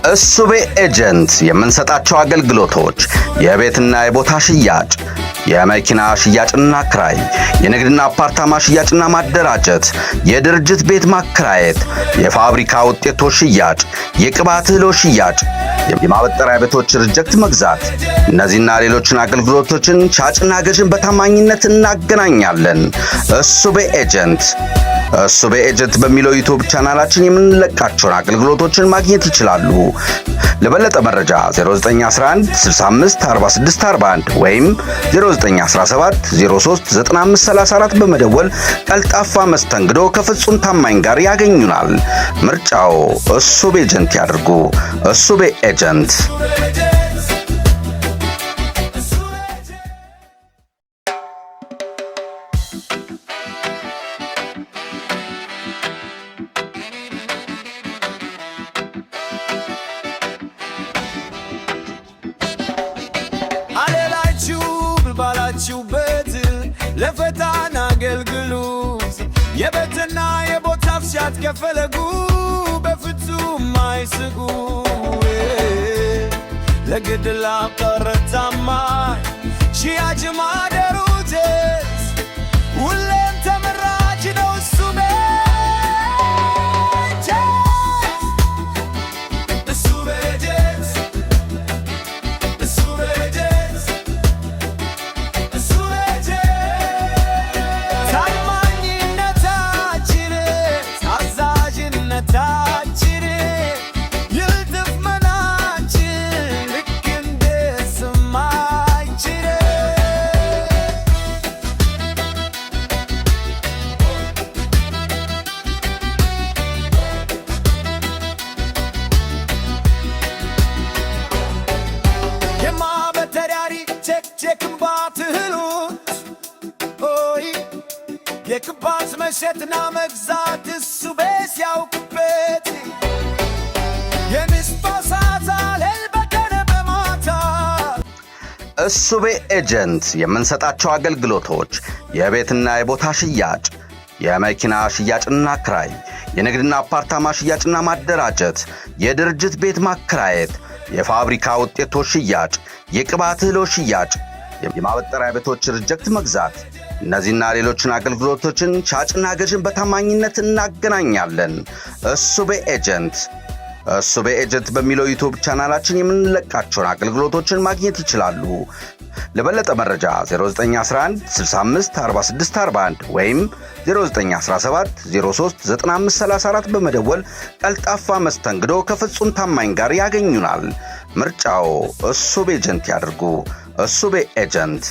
እሱቤ ኤጀንት የምንሰጣቸው አገልግሎቶች የቤትና የቦታ ሽያጭ፣ የመኪና ሽያጭና ክራይ፣ የንግድና አፓርታማ ሽያጭና ማደራጀት፣ የድርጅት ቤት ማከራየት፣ የፋብሪካ ውጤቶች ሽያጭ፣ የቅባት እህሎች ሽያጭ፣ የማበጠሪያ ቤቶች ሪጀክት መግዛት፣ እነዚህና ሌሎችን አገልግሎቶችን ሻጭና ገዥን በታማኝነት እናገናኛለን። እሱቤ ኤጀንት እሱቤ ኤጀንት በሚለው ዩቲዩብ ቻናላችን የምንለቃቸውን አገልግሎቶችን ማግኘት ይችላሉ። ለበለጠ መረጃ 0911 65 46 41 ወይም 0917 03 9534 በመደወል ቀልጣፋ መስተንግዶ ከፍጹም ታማኝ ጋር ያገኙናል። ምርጫው እሱቤ ኤጀንት ያድርጉ። እሱቤ ኤጀንት። ለፈታና አገልግሎት የቤትና የቦታ ፍሻት ከፈለጉ በፍጹም አይስጉ። ለግድላ ቀረታማ ሽያጭ ማደሩትስ ሁሌም ተመራጭ ነው። እሱቤ የክባት መሸጥና መግዛት እሱቤ ሲያውቅበት የምስጦሳት አለል በቀን በማታ። እሱቤ ኤጀንት የምንሰጣቸው አገልግሎቶች የቤትና የቦታ ሽያጭ፣ የመኪና ሽያጭና ክራይ፣ የንግድና አፓርታማ ሽያጭና ማደራጀት፣ የድርጅት ቤት ማከራየት፣ የፋብሪካ ውጤቶች ሽያጭ፣ የቅባት እህሎች ሽያጭ፣ የማበጠሪያ ቤቶች ሪጀክት መግዛት፣ እነዚህና ሌሎችን አገልግሎቶችን ሻጭና ገዥን በታማኝነት እናገናኛለን። እሱቤ ኤጀንት እሱቤ ኤጀንት በሚለው ዩቲዩብ ቻናላችን የምንለቃቸውን አገልግሎቶችን ማግኘት ይችላሉ። ለበለጠ መረጃ 0911 65 46 41 ወይም 0917 03 9534 በመደወል ቀልጣፋ መስተንግዶ ከፍጹም ታማኝ ጋር ያገኙናል። ምርጫው እሱቤ ኤጀንት ያድርጉ። እሱቤ ኤጀንት።